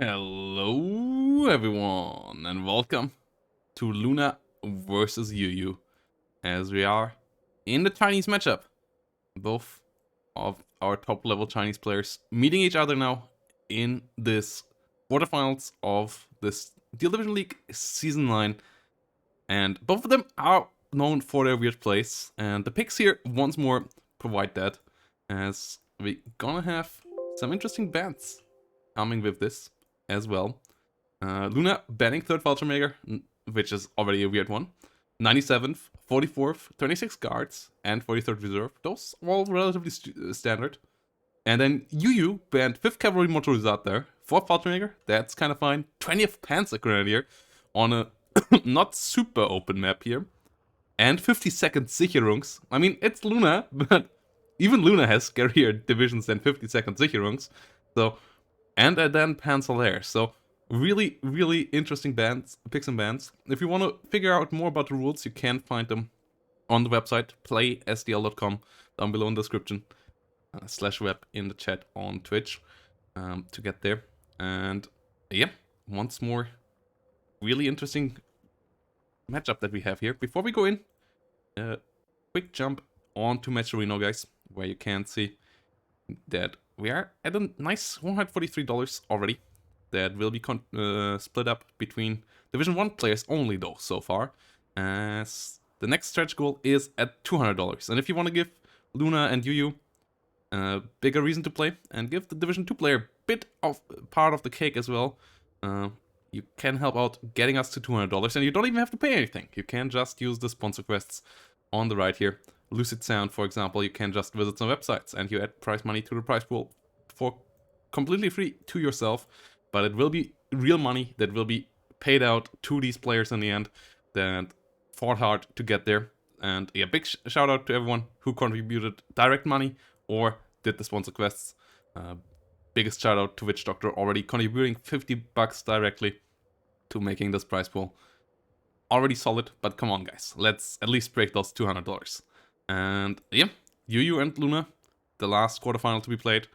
Hello everyone and welcome to Luna versus Yuyu, as we are in the Chinese matchup. Both of our top level Chinese players meeting each other now in this quarterfinals of this Division League Season 9, and both of them are known for their weird plays, and the picks here once more provide that, as we gonna have some interesting bans coming with this as well. Luna banning third Vulture, which is already a weird one. 97th, 44th, 26 guards, and 43rd reserve. Those are all relatively standard. And then Yuyu banned 5th Cavalry Motorizat there. 4th Vulture, that's kind of fine. 20th Panzer Grenadier on a not super open map here. And 52nd Sicherungs. I mean, it's Luna, but even Luna has scarier divisions than 52nd Sicherungs. So, and then Panzer. So, really, really interesting picks and bans. If you want to figure out more about the rules, you can find them on the website, playsdl.com, down below in the description, /web in the chat on Twitch, to get there. And yeah, once more, really interesting matchup that we have here. Before we go in, quick jump onto Match Arena, guys, where you can see that we are at a nice $143 already. That will be split up between Division 1 players only, though, so far, as the next stretch goal is at $200. And if you want to give Luna and Yuyu a bigger reason to play and give the Division 2 player a bit of part of the cake as well, you can help out getting us to $200, and you don't even have to pay anything. You can just use the sponsor quests on the right here. Lucid Sound, for example, you can just visit some websites and you add prize money to the prize pool for completely free to yourself. But it will be real money that will be paid out to these players in the end that fought hard to get there. And yeah, big shout out to everyone who contributed direct money or did the sponsor quests. Biggest shout out to Witch Doctor, already contributing $50 directly to making this prize pool. Already solid, but come on guys, let's at least break those $200. And yeah, Yuyu and Luna, the last quarterfinal to be played.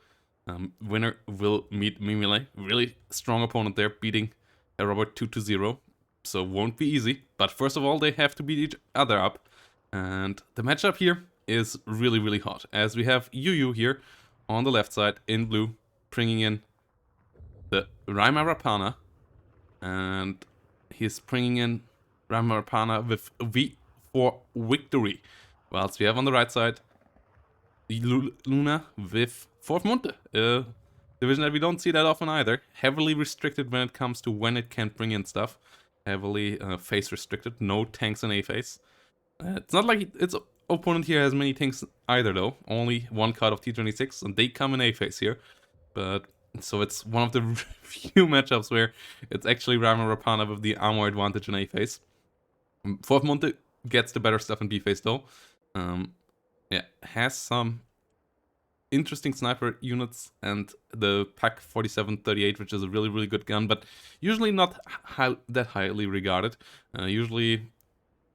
Winner will meet Mimile. Really strong opponent there, beating a Robert 2-0. So won't be easy. But first of all, they have to beat each other up. And the matchup here is really, really hot. As we have Yuyu here on the left side in blue, bringing in the Raima Rapana. And he's bringing in Raima Rapana with V for victory. Whilst we have on the right side Luna with 4th Monte, a division that we don't see that often either. Heavily restricted when it comes to when it can bring in stuff. Heavily phase restricted, no tanks in A phase. It's not like its opponent here has many tanks either though. Only one card of T26 and they come in A phase here. But so it's one of the few matchups where it's actually Rama Rapana with the armor advantage in A phase. 4th Monte gets the better stuff in B phase though. Yeah, has some interesting sniper units and the PAC 4738, which is a really, really good gun, but usually not that highly regarded. Usually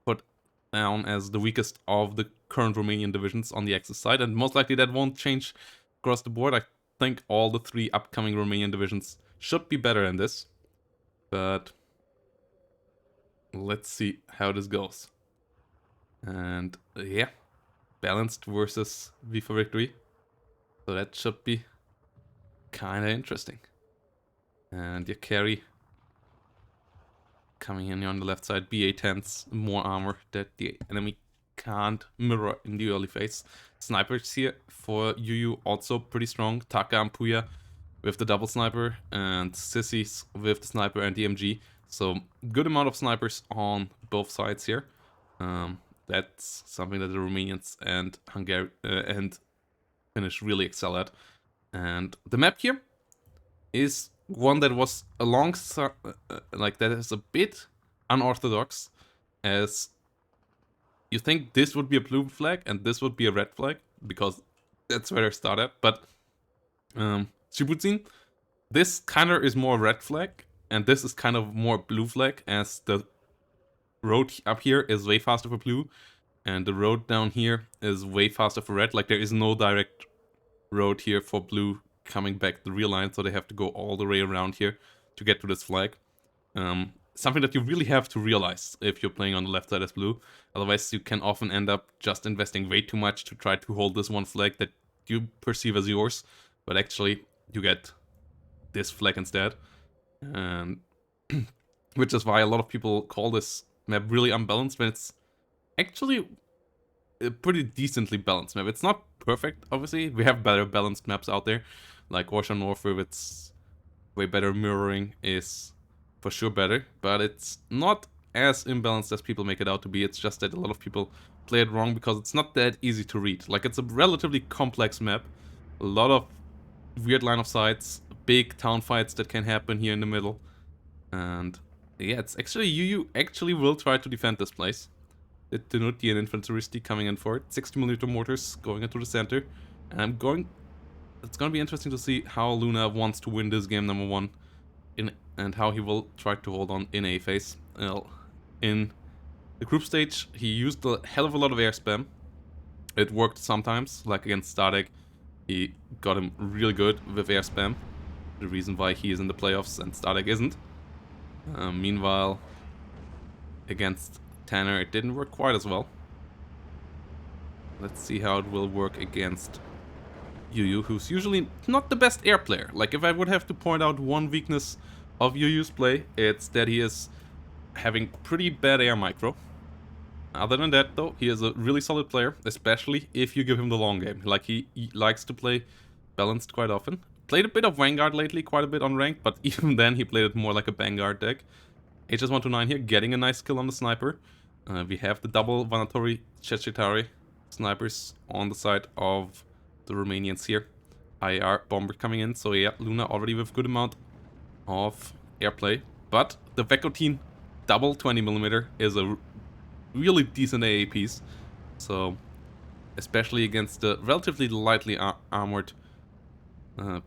put down as the weakest of the current Romanian divisions on the Axis side, and most likely that won't change across the board. I think all the 3 upcoming Romanian divisions should be better than this, but let's see how this goes. And yeah, balanced versus V for victory. So that should be kind of interesting. And your carry coming in here on the left side. BA-10s, more armor that the enemy can't mirror in the early phase. Snipers here for Yuyu also pretty strong. Taka and Puya with the double sniper, and Sissies with the sniper and the MG. So good amount of snipers on both sides here. That's something that the Romanians and Hungary and Finnish really excel at. And the map here is one that was alongside, like that is a bit unorthodox, as you think this would be a blue flag and this would be a red flag, because that's where I started. But Shibudzin, this kind of is more red flag, and this is kind of more blue flag, as the road up here is way faster for blue, and the road down here is way faster for red. Like there is no direct road here for blue coming back the real line, so they have to go all the way around here to get to this flag. Something that you really have to realize if you're playing on the left side as blue. Otherwise, you can often end up just investing way too much to try to hold this one flag that you perceive as yours, but actually you get this flag instead. And which is why a lot of people call this map really unbalanced, when it's actually a pretty decently balanced map. It's not perfect, obviously. We have better balanced maps out there, like Ocean North, with its way better mirroring is for sure better, but it's not as imbalanced as people make it out to be. It's just that a lot of people play it wrong because it's not that easy to read. Like, it's a relatively complex map, a lot of weird line of sights, big town fights that can happen here in the middle, and yeah, it's actually Yuyu actually will try to defend this place. The Div2 and Infanteristi coming in for it, 60mm mortars going into the center, and it's going to be interesting to see how Luna wants to win this game, number one, and how he will try to hold on in A phase. In the group stage, he used a hell of a lot of air spam. It worked sometimes, like against Static. He got him really good with air spam. The reason why he is in the playoffs and Static isn't. Meanwhile, against Tanner, it didn't work quite as well. Let's see how it will work against Yuyu, who's usually not the best air player. Like, if I would have to point out one weakness of Yuyu's play, it's that he is having pretty bad air micro. Other than that, though, he is a really solid player, especially if you give him the long game. Like, he likes to play balanced quite often. Played a bit of Vanguard lately, quite a bit on ranked, but even then he played it more like a Vanguard deck. HS129 here, getting a nice kill on the sniper. We have the double Vanatori Chechitari snipers on the side of the Romanians here. IR bomber coming in, so yeah, Luna already with good amount of airplay. But the Vekotine double 20mm is a really decent AA piece. So, especially against the relatively lightly armored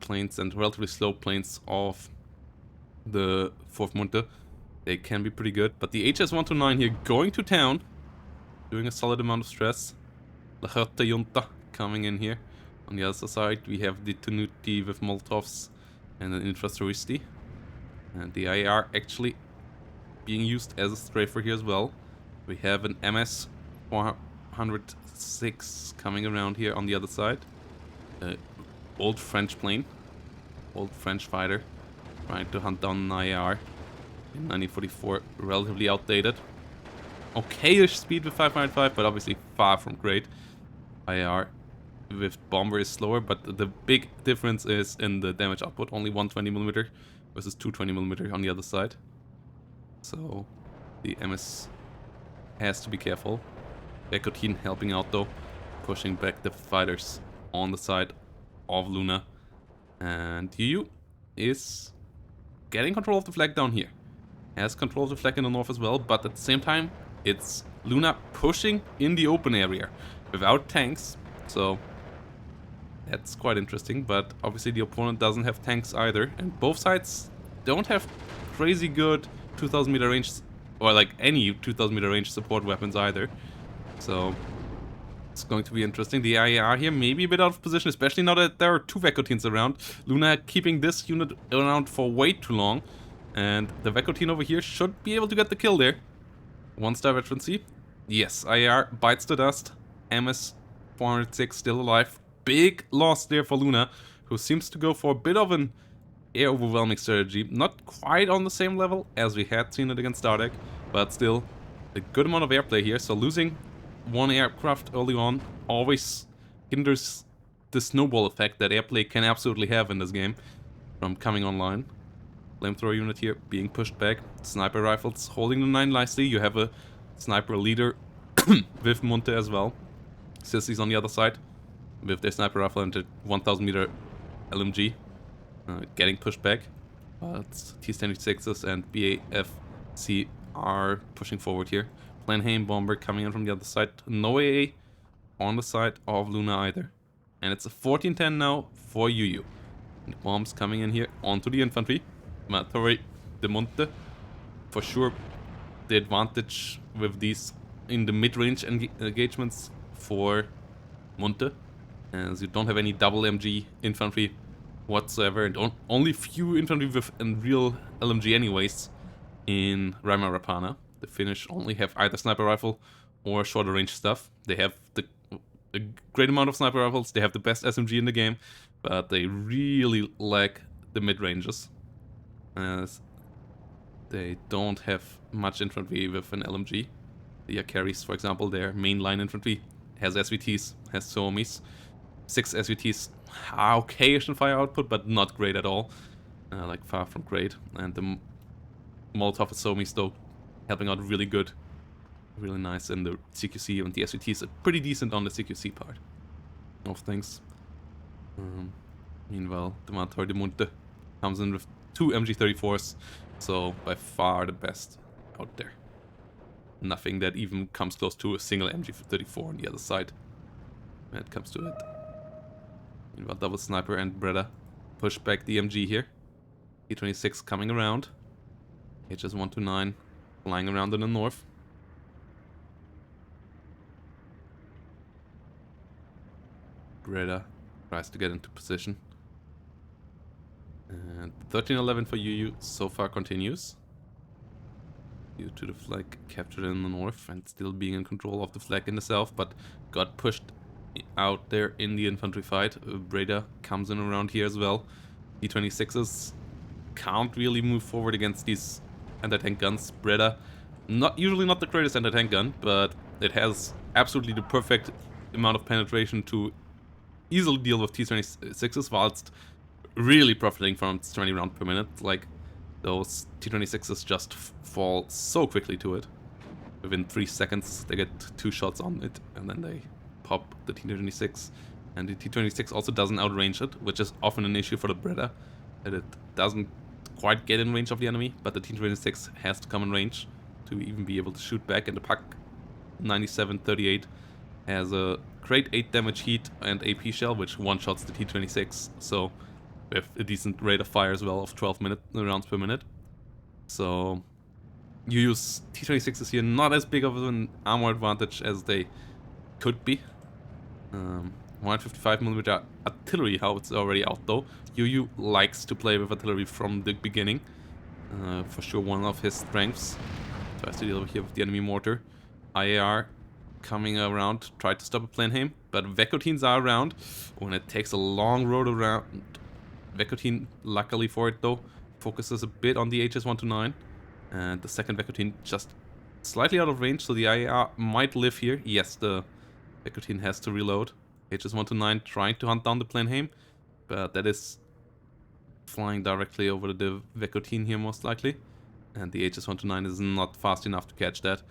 planes and relatively slow planes of the 4th Munte, they can be pretty good. But the HS129 here going to town, doing a solid amount of stress. La Hörte Junta coming in here. On the other side, we have the Div2 with Molotovs and an Infrastructure. And the IR actually being used as a strafer here as well. We have an MS 406 coming around here on the other side. Old French plane. Old French fighter. Trying to hunt down an IR. In 1944, relatively outdated. Okay-ish speed with 505, but obviously far from great. IR with bomber is slower, but the big difference is in the damage output. Only 120mm versus 220mm on the other side. So the MS has to be careful. Vekotine helping out though, pushing back the fighters on the side of Luna. And Yuyu is getting control of the flag down here. Has control of the flag in the north as well, but at the same time, it's Luna pushing in the open area without tanks. So that's quite interesting, but obviously the opponent doesn't have tanks either, and both sides don't have crazy good 2000-meter range, or like any 2000-meter range support weapons either. So it's going to be interesting. The IAR here may be a bit out of position, especially now that there are two Vekotines around. Luna keeping this unit around for way too long, and the Vekotine over here should be able to get the kill there. 1-star veterancy. Yes, IAR bites the dust. MS 406 still alive. Big loss there for Luna, who seems to go for a bit of an air overwhelming strategy. Not quite on the same level as we had seen it against Stardeck, but still a good amount of airplay here. So losing one aircraft early on always hinders the snowball effect that airplay can absolutely have in this game from coming online. Flamethrower unit here being pushed back. Sniper rifles holding the 9 nicely. You have a sniper leader with Munte as well. Sissies on the other side with their sniper rifle and the 1000-meter LMG getting pushed back. T-76s and BAFC are pushing forward here. Planheim bomber coming in from the other side. No AA on the side of Luna either. And it's a 14-10 now for Yuyu. And bombs coming in here onto the infantry. Matori de Monte. For sure, the advantage with these in the mid-range engagements for Monte, as you don't have any double MG infantry whatsoever, and only few infantry with a real LMG anyways in Raima Rapana. The Finnish only have either sniper rifle or shorter range stuff. They have a great amount of sniper rifles, they have the best SMG in the game, but they really lack the mid-ranges, as they don't have much infantry with an LMG. The Yakaris, for example, their mainline infantry has SVTs, has Suomis. 6 SVTs are okay-ish in fire output, but not great at all. Like, far from great. And the Molotov Suomis, though, helping out really good. Really nice in the CQC, and the SVTs are pretty decent on the CQC part of things. Meanwhile, the Mantor de Munte comes in with 2 MG34s, so by far the best out there. Nothing that even comes close to a single MG34 on the other side when it comes to it. Meanwhile, double sniper and Breda push back the MG here. T26 coming around. HS129 flying around in the north. Breda tries to get into position. And 1311 for Yuyu so far continues. Due to the flag captured in the north and still being in control of the flag in the south, but got pushed out there in the infantry fight. Breda comes in around here as well. T26s can't really move forward against these anti-tank guns. Breda, usually not the greatest anti-tank gun, but it has absolutely the perfect amount of penetration to easily deal with T26s whilst really profiting from its 20 round per minute. Like, those T26s just fall so quickly to it. Within 3 seconds they get 2 shots on it and then they pop the T26. And the T26 also doesn't outrange it, which is often an issue for the Breda, that it doesn't quite get in range of the enemy, but the T26 has to come in range to even be able to shoot back, and the Pak 9738 has a great 8 damage heat and AP shell, which one-shots the T26, so with a decent rate of fire as well of 12 rounds per minute. So you use T26s here, not as big of an armor advantage as they could be. 155mm artillery, how it's already out though. Yuyu likes to play with artillery from the beginning. For sure one of his strengths. Tries to deal here with the enemy mortar. IAR coming around, tried to stop a Planheim, but Vekotines are around. When it takes a long road around. Vekotine, luckily for it though, focuses a bit on the HS129. And the second Vekotine just slightly out of range, so the IAR might live here. Yes, the Vekotine has to reload. HS129 trying to hunt down the Planheim, but that is flying directly over the Vekotine here most likely. And the HS129 is not fast enough to catch that.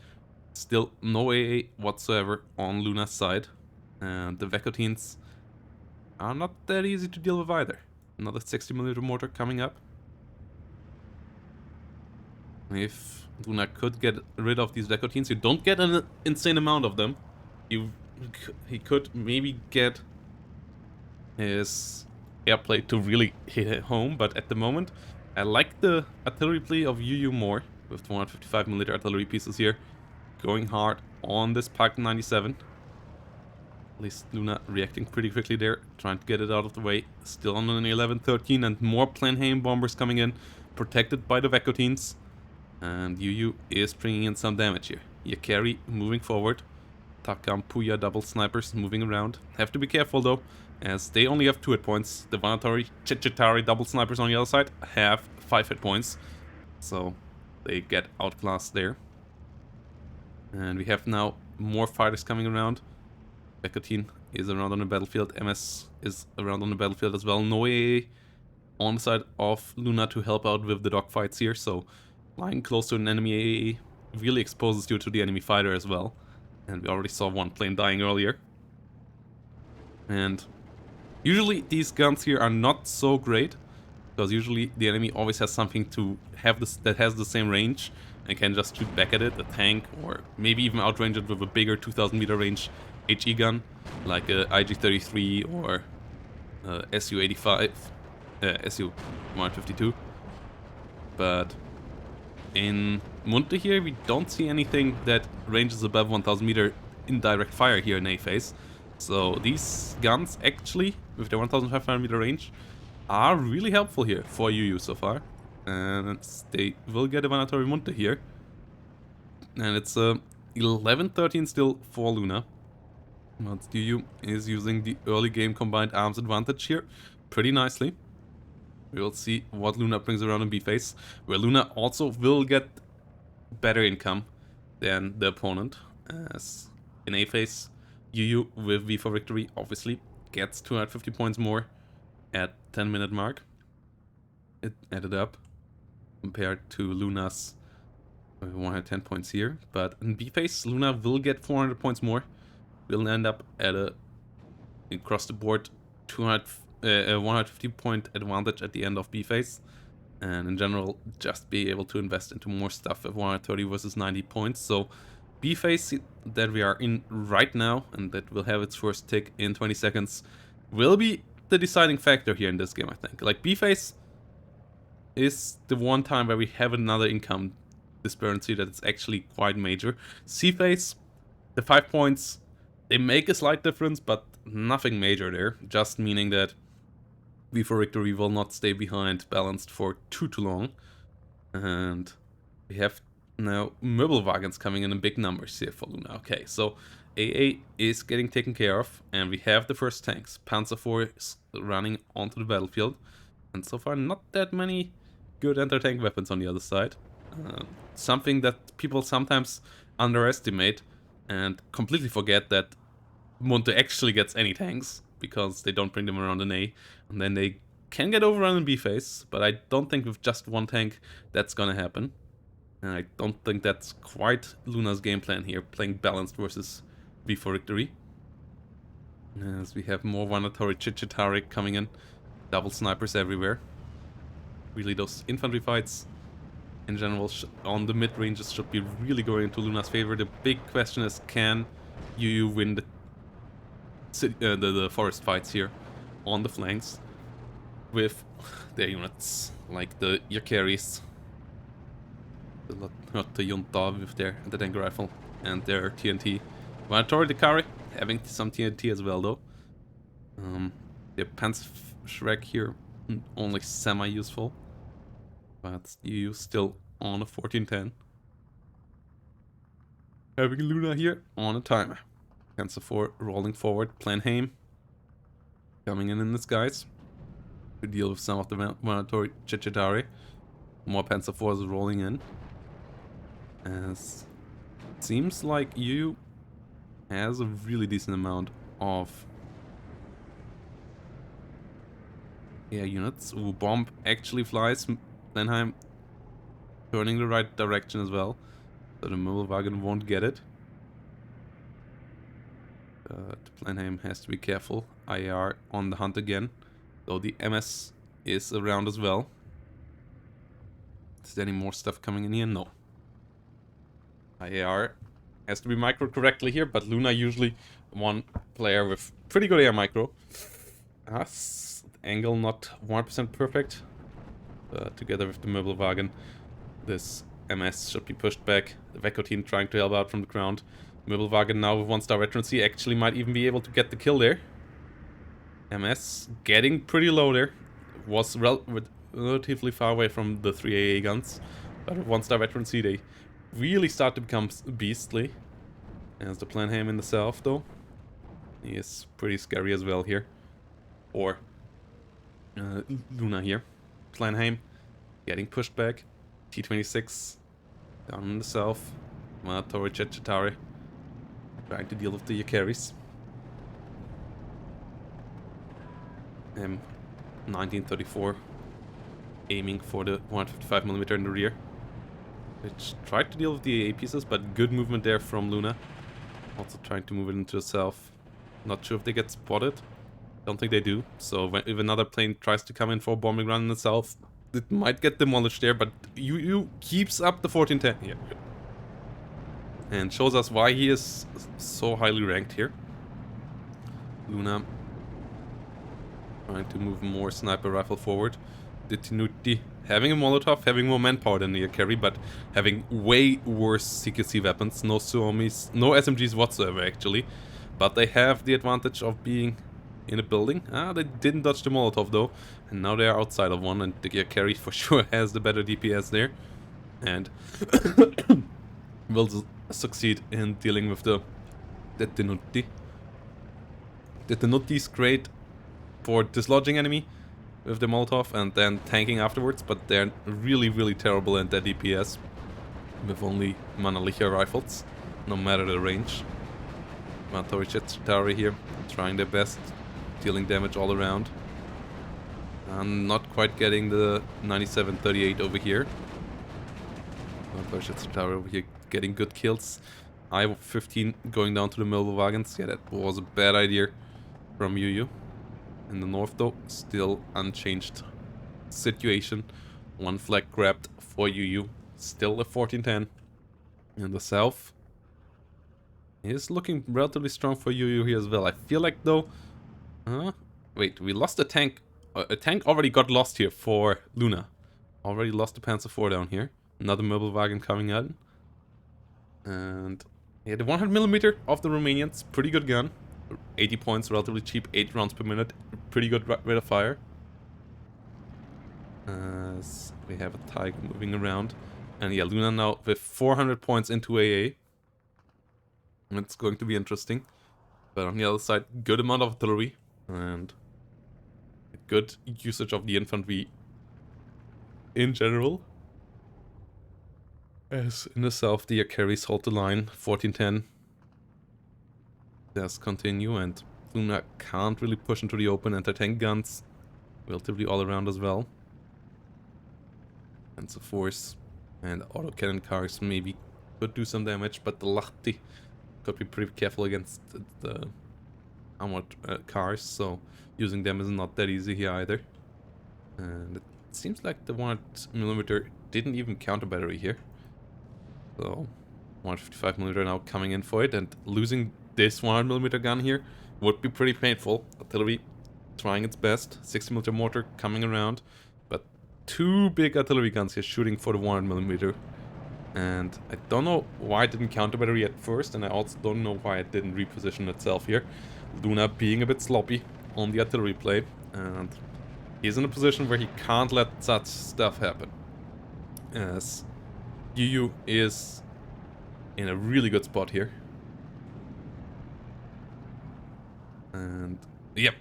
Still no AA whatsoever on Luna's side. And the Vekotines are not that easy to deal with either. Another 60mm mortar coming up. If Luna could get rid of these Vekotines, you don't get an insane amount of them. He could maybe get his airplay to really hit it home, but at the moment I like the artillery play of Yuyu more, with 255mm artillery pieces here, going hard on this Pak 97. At least Luna reacting pretty quickly there, trying to get it out of the way. Still on an 11-13 and more Planheim bombers coming in, protected by the Vekotines. And Yuyu is bringing in some damage here. Yakari moving forward. Takam, Puya double snipers moving around. Have to be careful though, as they only have 2 hit points. The Vanatari, Chichitari double snipers on the other side have 5 hit points. So they get outclassed there. And we have now more fighters coming around. Vekotine is around on the battlefield. MS is around on the battlefield as well. No AA on the side of Luna to help out with the dogfights here. So lying close to an enemy AA really exposes you to the enemy fighter as well. And we already saw one plane dying earlier. And usually these guns here are not so great, because usually the enemy always has something to have this that has the same range and can just shoot back at it, a tank, or maybe even outrange it with a bigger 2000-meter range HE gun, like a IG-33 or SU-85, SU-152. But in Munte here, we don't see anything that ranges above 1000 meter indirect fire here in A phase. So these guns actually, with their 1500 meter range, are really helpful here for Yuyu so far. And they will get a Vanatori Munte here. And it's 11-13 still for Luna. But Yuyu is using the early game combined arms advantage here pretty nicely. We will see what Luna brings around in B phase, where Luna also will get better income than the opponent. As in A phase, Yuyu with V for victory obviously gets 250 points more at 10-minute mark. It added up compared to Luna's 110 points here. But in B phase, Luna will get 400 points more. We'll end up at a across the board 150 point advantage at the end of B phase. And in general, just be able to invest into more stuff at 130 versus 90 points. So B phase that we are in right now, and that will have its first tick in 20 seconds, will be the deciding factor here in this game, I think. Like, B phase is the one time where we have another income disparity that's actually quite major. C phase, the 5 points, they make a slight difference, but nothing major there. Just meaning that V for victory will not stay behind balanced for too long. And we have now Möbelwagens coming in big numbers here for Luna. Okay, so AA is getting taken care of, and we have the first tanks. Panzer IV is running onto the battlefield, and so far not that many good anti-tank weapons on the other side. Something that people sometimes underestimate and completely forget, that Munte actually gets any tanks, because they don't bring them around in A, and then they can get overrun in B phase, but I don't think with just one tank that's gonna happen. And I don't think that's quite Luna's game plan here, playing balanced versus V for victory. As we have more Vanatori Chichitari coming in, double snipers everywhere. Really, those infantry fights in general on the mid ranges should be really going into Luna's favor. The big question is, can Yuyu win the forest fights here on the flanks with their units, like the Yakiris, not the Yunta with their anti-tank rifle and their TNT. Vanatori Dekari having some TNT as well though. The Panzerschreck here only semi-useful, but you still on a 1410. Having Luna here on a timer. Panzer IV rolling forward, Planheim coming in disguise to deal with some of the Vanatori Chichitari. More Panzer IVs rolling in. As it seems like you has a really decent amount of units. Ooh, bomb actually flies. Planheim turning the right direction as well, so the Möbelwagen won't get it. Planheim has to be careful. IAR on the hunt again, though the MS is around as well. Is there any more stuff coming in here? No. IAR has to be micro correctly here, but Luna usually one player with pretty good air micro. Angle not 100% perfect. Together with the Möbelwagen, this MS should be pushed back. The Veko team trying to help out from the ground. Möbelwagen now with 1-star veterancy actually might even be able to get the kill there. MS getting pretty low there. Was relatively far away from the 3 AA guns, but with 1-star veterancy they really start to become beastly. As the Planheim in the south though, he is pretty scary as well here. Or Luna here. Planheim getting pushed back. T26 down in the south. Vanatori Chichitari trying to deal with the Yakiris. 1934 aiming for the 155mm in the rear, which tried to deal with the AA pieces, but good movement there from Luna. Also trying to move it into the south. Not sure if they get spotted. Don't think they do. So if another plane tries to come in for a bombing run in the south, it might get demolished there, but Yuyu keeps up the 1410 here. And shows us why he is so highly ranked here. Luna trying to move more sniper rifle forward. The Tinuti having a Molotov, having more manpower than the Yakari, but having way worse CQC weapons. No Suomis, no SMGs whatsoever actually. But they have the advantage of being in a building. Ah, they didn't dodge the Molotov though. And now they are outside of one, and the gear carry for sure has the better DPS there. And will succeed in dealing with the Div2. Div2 is great for dislodging enemy with the Molotov and then tanking afterwards, but they're really, really terrible at their DPS with only Manalicha rifles, no matter the range. Vantori here, trying their best, dealing damage all around. And not quite getting the 97-38 over here. Vantori over here getting good kills. I-15 going down to the mobile wagons. Yeah, that was a bad idea from Yuyu. In the north though, still unchanged situation. One flag grabbed for Yuyu. Still a 14-10. In the south, is looking relatively strong for Yuyu here as well. I feel like though... wait, we lost a tank. A tank already got lost here for Luna. Already lost the Panzer IV down here. Another mobile wagon coming out. And yeah, the 100mm of the Romanians, pretty good gun. 80 points, relatively cheap, 8 rounds per minute. Pretty good rate of fire. As we have a Tiger moving around. And yeah, Luna now with 400 points into AA. It's going to be interesting. But on the other side, good amount of artillery. And good usage of the infantry in general. As in the south, the carries hold the line, 14-10. Does continue, and Luna can't really push into the open. Anti-tank guns relatively all around as well. And so force and autocannon cars maybe could do some damage, but the Lahti could be pretty careful against the armored cars, so using them is not that easy here either. And it seems like the 100mm didn't even counter battery here. So 155mm now coming in for it, and losing this 100mm gun here would be pretty painful. Artillery trying its best. 60mm mortar coming around, but two big artillery guns here shooting for the 100mm. And I don't know why it didn't counter battery at first, and I also don't know why it didn't reposition itself here. Luna being a bit sloppy on the artillery play, and he's in a position where he can't let such stuff happen. As Yuyu is in a really good spot here. And yep,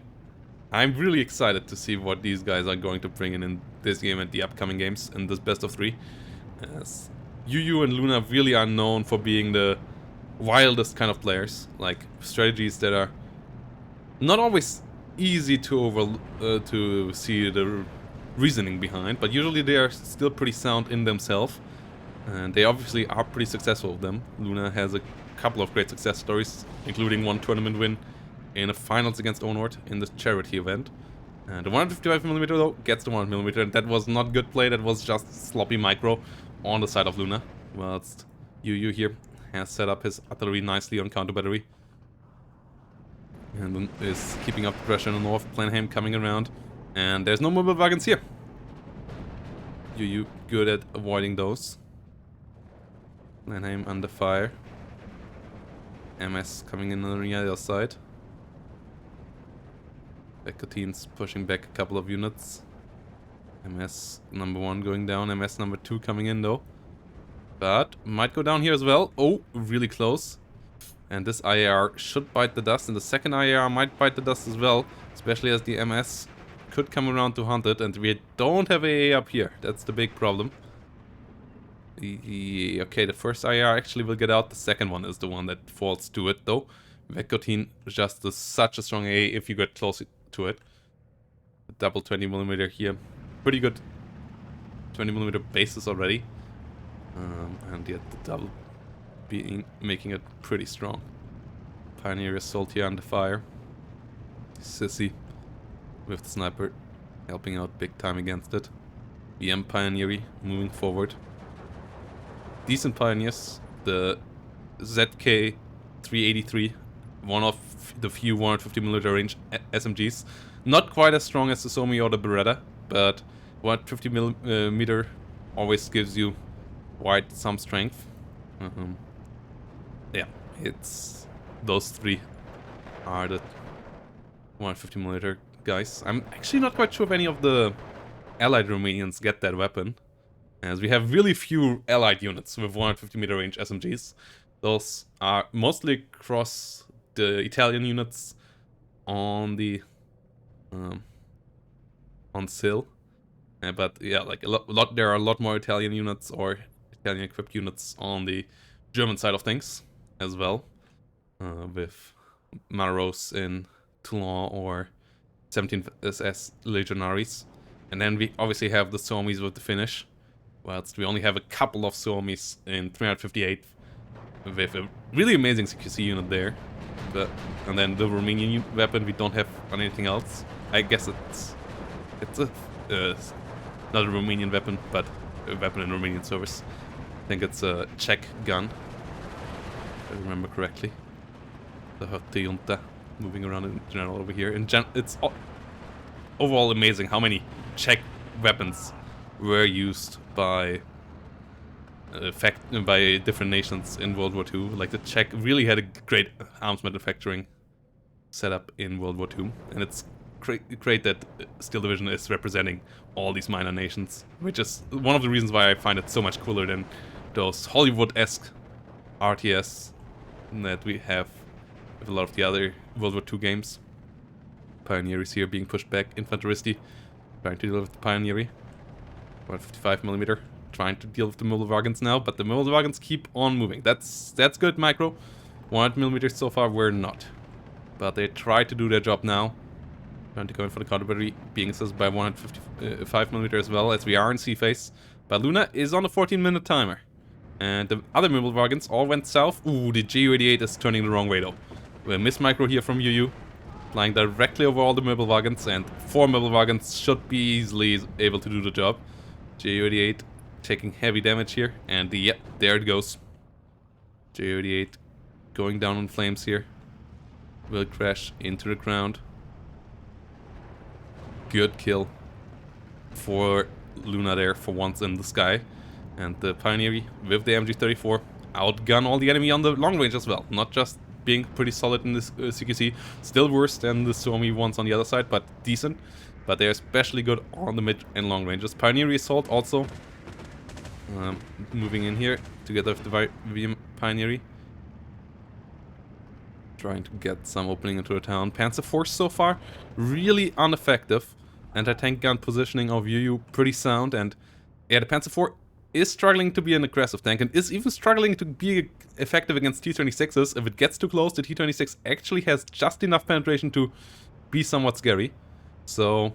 I'm really excited to see what these guys are going to bring in this game and the upcoming games in this best of 3. As Yuyu and Luna really are known for being the wildest kind of players, like strategies that are not always easy to see the reasoning behind, but usually they are still pretty sound in themselves, and they obviously are pretty successful with them. Luna has a couple of great success stories, including one tournament win in the finals against Onord in the charity event. And the 155mm though gets the 100mm, and that was not good play, that was just sloppy micro on the side of Luna. Whilst Yuyu here has set up his artillery nicely on counter battery. And is keeping up the pressure in the north. Planheim coming around. And there's no mobile wagons here. Yuyu good at avoiding those. Planheim under fire. MS coming in on the other side. Beckotines pushing back a couple of units. MS number 1 going down. MS number 2 coming in though. But might go down here as well. Oh, really close. And this IAR should bite the dust. And the second IAR might bite the dust as well. Especially as the MS could come around to hunt it. And we don't have AA up here. That's the big problem. Okay, the first IAR actually will get out. The second one is the one that falls to it though. Vekotine just does such a strong AA if you get close to it. A double 20mm here. Pretty good 20mm bases already. And yet the double making it pretty strong. Pioneer Assault here under fire. Sissy with the sniper helping out big time against it. BM Pioneer moving forward. Decent Pioneers. The ZK 383, one of the few 150mm range SMGs. Not quite as strong as the Somi or the Beretta, but 150mm always gives you quite some strength. Yeah, it's those three are the 150mm guys. I'm actually not quite sure if any of the allied Romanians get that weapon, as we have really few allied units with 150m range SMGs. Those are mostly across the Italian units on the on SIL. But yeah, like there are a lot more Italian units or Italian equipped units on the German side of things as well, with Maros in Toulon or 17th SS Legionaries. And then we obviously have the Suomis with the Finnish, whilst we only have a couple of Suomis in 358 with a really amazing CQC unit there. And then the Romanian weapon we don't have on anything else. I guess it's a not a Romanian weapon, but a weapon in Romanian service. I think it's a Czech gun, if I remember correctly. The Hötte moving around in general over here. It's overall amazing how many Czech weapons were used by different nations in World War II. Like the Czech really had a great arms manufacturing setup in World War II, and it's great that Steel Division is representing all these minor nations, which is one of the reasons why I find it so much cooler than those Hollywood-esque RTS that we have with a lot of the other World War II games. Pioneers here being pushed back, Infanteristi trying to deal with the Pioneer. 155mm trying to deal with the mobile wagons now, but the mobile wagons keep on moving. That's good, Micro. 100mm so far we're not, but they try to do their job now. Trying to go in for the counter battery, being assisted by 155mm as well, as we are in sea phase. But Luna is on a 14-minute timer. And the other mobile wagons all went south. Ooh, the Ju-88 is turning the wrong way though. We miss Micro here from Yuyu, flying directly over all the mobile wagons, and 4 mobile wagons should be easily able to do the job. Ju-88 taking heavy damage here, and yep, there it goes. Ju-88 going down in flames here. Will crash into the ground. Good kill for Luna there for once in the sky. And the Pioneer with the MG34 outgun all the enemy on the long range as well. Not just being pretty solid in this CQC, still worse than the Suomi ones on the other side, but decent. But they're especially good on the mid and long ranges. Pioneer Assault also moving in here together with the VM Pioneer. Trying to get some opening into the town. Panzer Force so far really ineffective. Anti-tank gun positioning of Yuyu pretty sound, and yeah, the Panzer IV is struggling to be an aggressive tank and is even struggling to be effective against T-26s. If it gets too close, the T-26 actually has just enough penetration to be somewhat scary. So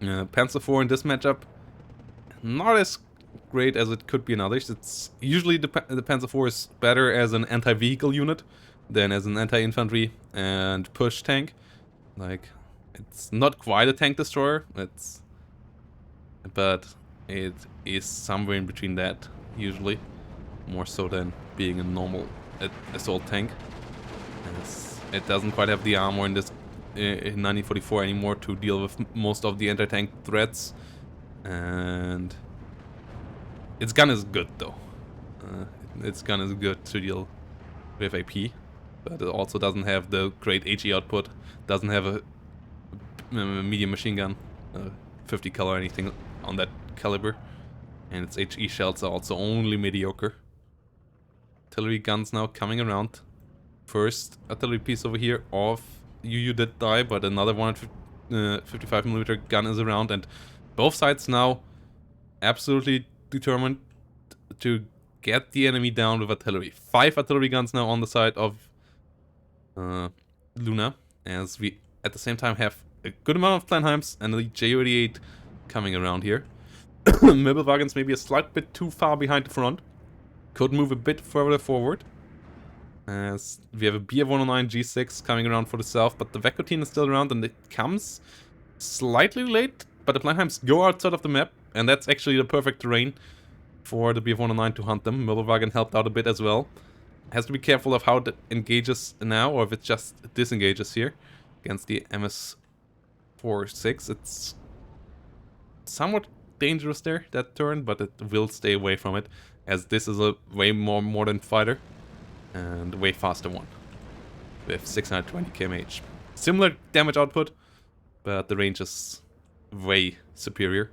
Panzer IV in this matchup, not as great as it could be in others. It's usually the Panzer IV is better as an anti-vehicle unit than as an anti-infantry and push tank. Like, it's not quite a tank destroyer, but it is somewhere in between that, usually. More so than being a normal assault tank. As it doesn't quite have the armor in this in 1944 anymore to deal with most of the anti-tank threats. And its gun is good though. Its gun is good to deal with AP. But it also doesn't have the great HE output, doesn't have a medium machine gun, 50 cal or anything on that caliber, and its HE shells are also only mediocre. Artillery guns now coming around. First artillery piece over here of Yuyu did die, but another 155mm gun is around, and both sides now absolutely determined to get the enemy down with artillery. 5 artillery guns now on the side of Luna, as we at the same time have a good amount of Planheims and the Ju-88 coming around here. Mobile wagons maybe a slight bit too far behind the front. Could move a bit further forward. As we have a BF-109 G6 coming around for the south, but the Vekotine is still around and it comes slightly late, but the Planheims go outside of the map, and that's actually the perfect terrain for the BF-109 to hunt them. Mobile wagon helped out a bit as well. Has to be careful of how it engages now, or if it just disengages here against the MS-46. It's somewhat dangerous there, that turn, but it will stay away from it, as this is a way more modern fighter and way faster one with 620 kmh. similar damage output, but the range is way superior.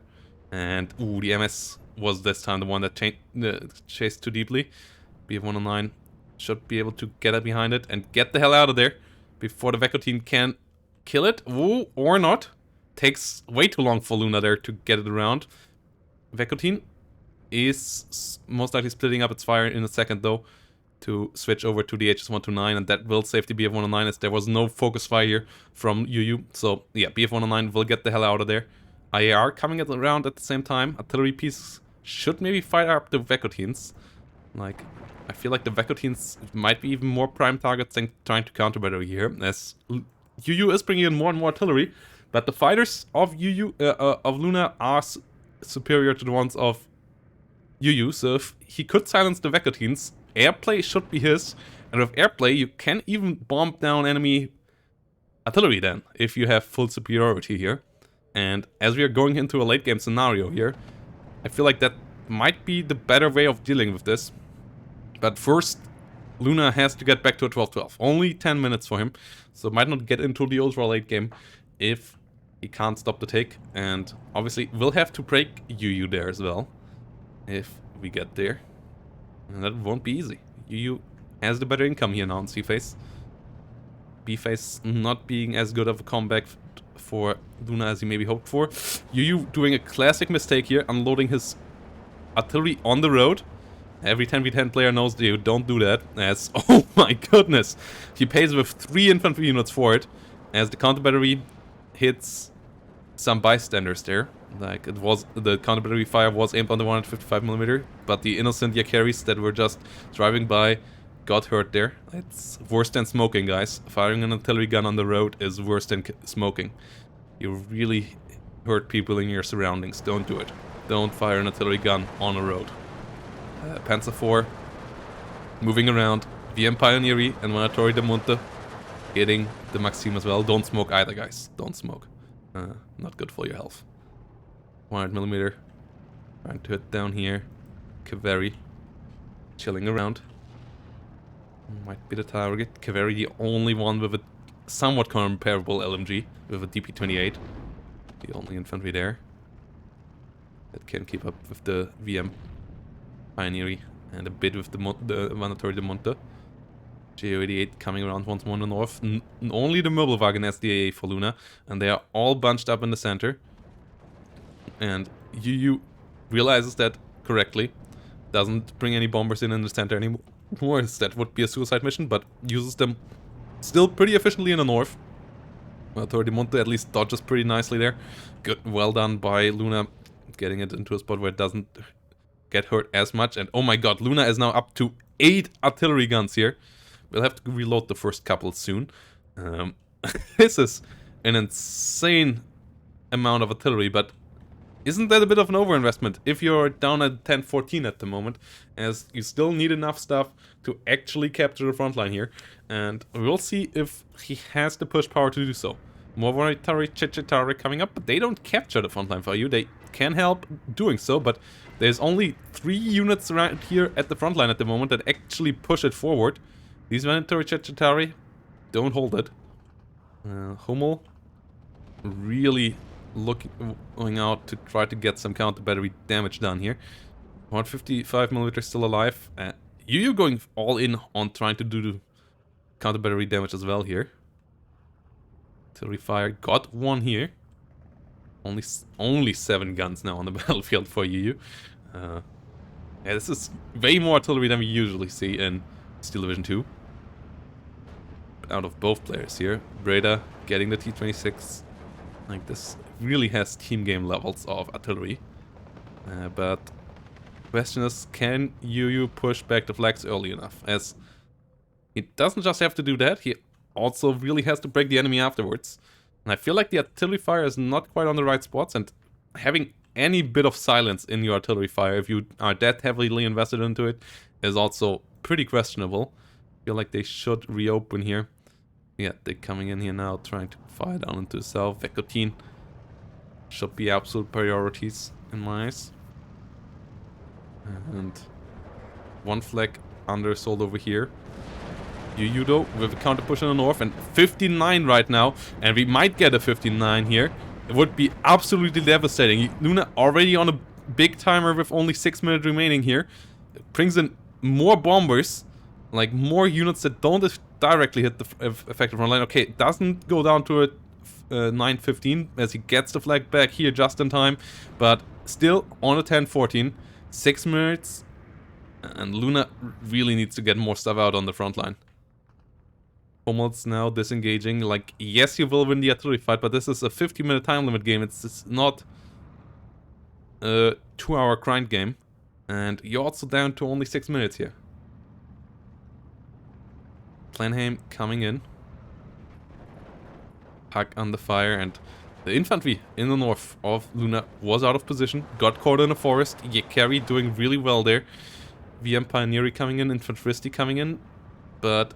And ooh, the MS was this time the one that chased too deeply. BF109 should be able to get it behind it and get the hell out of there before the Vector team can kill it. Ooh, or not. Takes way too long for Luna there to get it around. Vector team is most likely splitting up its fire in a second though to switch over to the HS129, and that will save the BF109 as there was no focus fire here from Yuyu. So yeah, BF109 will get the hell out of there. IAR coming around at the same time. Artillery pieces should maybe fire up the Vekotins. Like, I feel like the Vekotins might be even more prime targets than trying to counter battery here, as Yuyu is bringing in more and more artillery, but the fighters of of Luna are superior to the ones of Yuyu, so if he could silence the Vekotins, airplay should be his, and with airplay you can even bomb down enemy artillery then, if you have full superiority here. And as we are going into a late game scenario here, I feel like that might be the better way of dealing with this. But first, Luna has to get back to a 12-12. Only 10 minutes for him, so might not get into the ultra late game if he can't stop the take. And obviously, we'll have to break Yuyu there as well, if we get there. And that won't be easy. Yuyu has the better income here now on C-Phase. B-Phase not being as good of a comeback for Luna as he maybe hoped for. Yuyu doing a classic mistake here, unloading his artillery on the road. Every 10v10 player knows you don't do that, as, oh my goodness, he pays with 3 infantry units for it, as the counter battery hits some bystanders there. Like, it was, the counter battery fire was aimed on the 155mm, but the innocent Yakaris that were just driving by got hurt there. It's worse than smoking, guys. Firing an artillery gun on the road is worse than smoking. You really hurt people in your surroundings. Don't do it. Don't fire an artillery gun on a road. Panzer IV moving around. VM Pioneery and Manatori de Monte hitting the Maxim as well. Don't smoke either, guys. Don't smoke. Not good for your health. 100mm. Trying to hit down here. Kaveri chilling around. Might be the target. Kaveri the only one with a somewhat comparable LMG with a DP28. The only infantry there that can keep up with the VM Pioneery and a bit with the Manatori de Monte. JO88 coming around once more in the north. Only the Möbelwagen SDA for Luna, and they are all bunched up in the center. And Yuyu realizes that correctly. Doesn't bring any bombers in the center anymore. That would be a suicide mission, but uses them still pretty efficiently in the north. Manatori de Monte at least dodges pretty nicely there. Good, well done by Luna, getting it into a spot where it doesn't get hurt as much. And oh my god, Luna is now up to 8 artillery guns here. We'll have to reload the first couple soon. This is an insane amount of artillery, but isn't that a bit of an overinvestment if you're down at 10-14 at the moment, as you still need enough stuff to actually capture the front line here, and we'll see if he has the push power to do so. Movoritari Chichitari coming up, but they don't capture the front line for you. They can help doing so, but there's only 3 units around here at the front line at the moment that actually push it forward. These Movoritari Chichitari don't hold it. Hummel really going out to try to get some counter battery damage done here. 155mm still alive. Yuyu going all in on trying to do the counter battery damage as well here. Artillery fire got one here. Only 7 guns now on the battlefield for Yuyu. Yeah, this is way more artillery than we usually see in Steel Division 2. But out of both players here, Breda getting the T26. Like, this really has team game levels of artillery. But the question is, can Yuyu push back the flags early enough? As he doesn't just have to do that, he also really has to break the enemy afterwards. And I feel like the artillery fire is not quite on the right spots, and having any bit of silence in your artillery fire, if you are that heavily invested into it, is also pretty questionable. I feel like they should reopen here. Yeah, they're coming in here now, trying to fire down into the south. Vekotin should be absolute priorities in my eyes. And one flag undersold over here. Yuyu though, with a counter push in the north, and 59 right now, and we might get a 59 here. It would be absolutely devastating. Luna already on a big timer with only 6 minutes remaining here. It brings in more bombers, like more units that don't directly hit the effective front line. Okay, it doesn't go down to a 9:15 as he gets the flag back here just in time, but still on a 10:14, 6 minutes, and Luna really needs to get more stuff out on the front line. Hummel's now disengaging. Like, yes, you will win the artillery fight, but this is a 50-minute time limit game. It's not a 2-hour grind game. And you're also down to only 6 minutes here. Planheim coming in. Hug under fire, and the infantry in the north of Luna was out of position. Got caught in a forest. Carry doing really well there. VM Pioneer coming in, Infanteristi coming in. But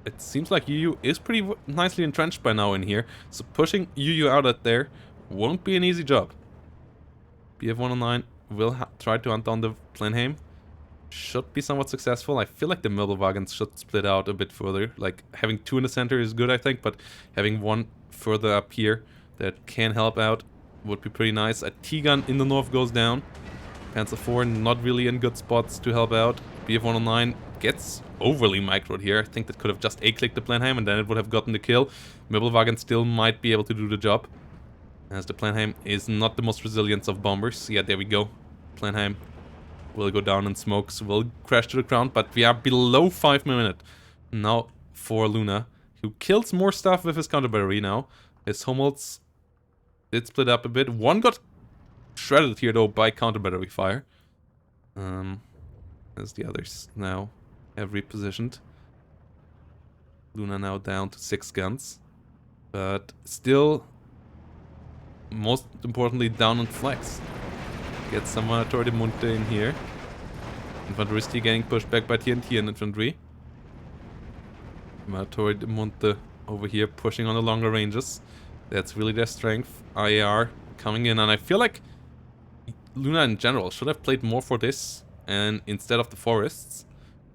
it seems like Yuyu is pretty nicely entrenched by now in here. So pushing Yuyu out at there won't be an easy job. BF-109 will try to hunt down the Planheim. Should be somewhat successful. I feel like the middle wagons should split out a bit further. Like, having 2 in the center is good, I think, but having 1 further up here that can help out would be pretty nice. A T-gun in the north goes down. Panzer IV not really in good spots to help out. BF-109 gets overly microed here. I think that could have just A-clicked the Planheim and then it would have gotten the kill. Mibbelwagen still might be able to do the job, as the Planheim is not the most resilient of bombers. Yeah, there we go. Planheim will go down in smokes, will crash to the ground, but we are below 5 minutes now for Luna, who kills more stuff with his counter battery now. His Hummels did split up a bit. 1 got shredded here though by counter battery fire. As the others now have repositioned. Luna now down to 6 guns, but still, most importantly, down on flags. Get some Torre de Monte in here. Infanteristi getting pushed back by TNT and infantry. Torre de Monte over here pushing on the longer ranges. That's really their strength. IAR coming in, and I feel like Luna in general should have played more for this, and instead of the forests,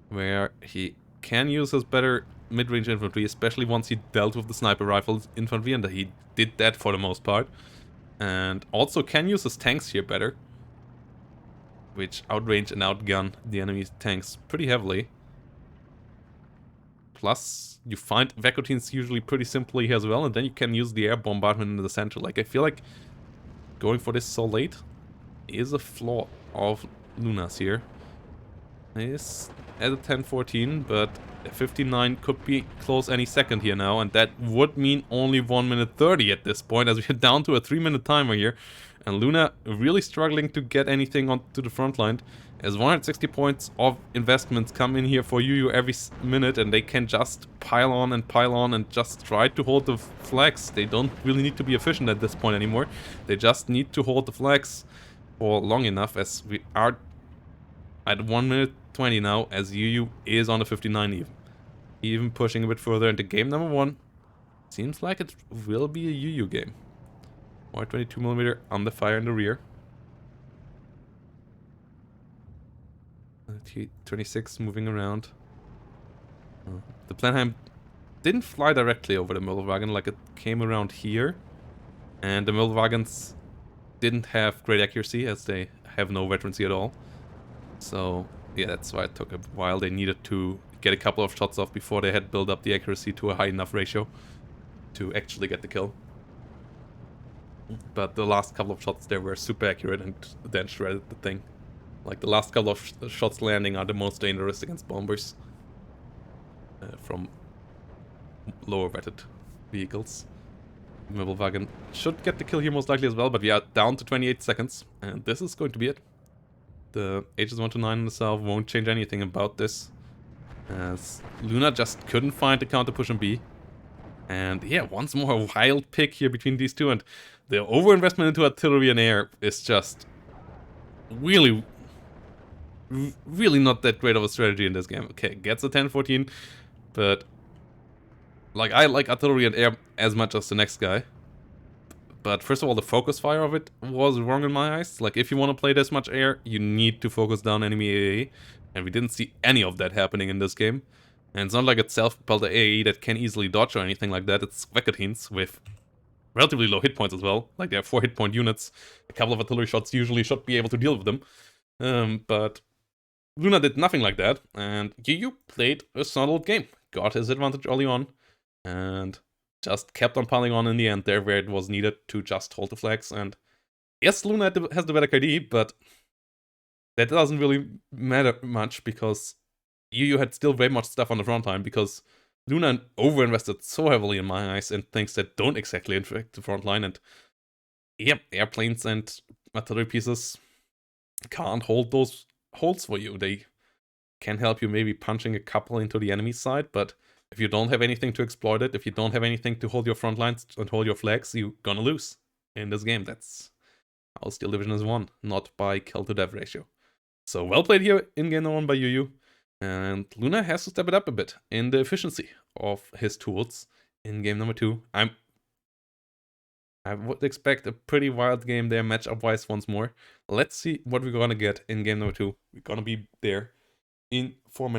where he can use his better mid-range infantry, especially once he dealt with the sniper rifles infantry, and he did that for the most part. And also can use his tanks here better, which outrange and outgun the enemy tanks pretty heavily. Plus, you find Vekotins usually pretty simply as well, and then you can use the air bombardment in the center. Like, I feel like going for this so late is a flaw of Luna's here. Is at a 10:14, but 59 could be close any second here now, and that would mean only 1 minute 30 at this point, as we're down to a 3-minute timer here. And Luna really struggling to get anything onto the front line, as 160 points of investments come in here for Yuyu every minute, and they can just pile on and just try to hold the flags. They don't really need to be efficient at this point anymore. They just need to hold the flags for long enough, as we are at 1 minute 20 now, as Yuyu is on the 59 even pushing a bit further into game number 1. Seems like it will be a Yuyu game. Or 22mm under fire in the rear. 26 moving around. The Planheim didn't fly directly over the Müllwagen, like it came around here. And the Müllwagens didn't have great accuracy, as they have no veterancy at all. So yeah, that's why it took a while. They needed to get a couple of shots off before they had built up the accuracy to a high enough ratio to actually get the kill. But the last couple of shots there were super accurate and then shredded the thing. Like, the last couple of shots landing are the most dangerous against bombers from lower vetted vehicles. Müllwagen should get the kill here most likely as well, but we are down to 28 seconds, and this is going to be it. The HS-129 in the south won't change anything about this, as Luna just couldn't find the counter push on B. And yeah, once more a wild pick here between these two, and the overinvestment into artillery and air is just really not that great of a strategy in this game. Okay, gets a 10-14, but like, I like artillery and air as much as the next guy. But first of all, the focus fire of it was wrong in my eyes. Like, if you want to play this much air, you need to focus down enemy AA, and we didn't see any of that happening in this game. And it's not like it's self-propelled AAE that can easily dodge or anything like that. It's Quackatines with relatively low hit points as well. Like, they have 4 hit point units. A couple of artillery shots usually should be able to deal with them. But Luna did nothing like that, and Yuyu played a solid game. Got his advantage early on, and just kept on piling on in the end there where it was needed to just hold the flags. And yes, Luna has the better KD, but that doesn't really matter much because Yuyu had still very much stuff on the front line, because Luna overinvested so heavily in my eyes in things that don't exactly affect the front line. And yeah, airplanes and artillery pieces can't hold those holds for you. They can help you maybe punching a couple into the enemy side, but if you don't have anything to exploit it, if you don't have anything to hold your front lines and hold your flags, you're gonna lose in this game. That's how Steel Division is won, not by kill to death ratio. So well played here in game number 1 by Yuyu, and Luna has to step it up a bit in the efficiency of his tools in game number 2. I would expect a pretty wild game there matchup-wise once more. Let's see what we're gonna get in game number 2. We're gonna be there in 4 minutes.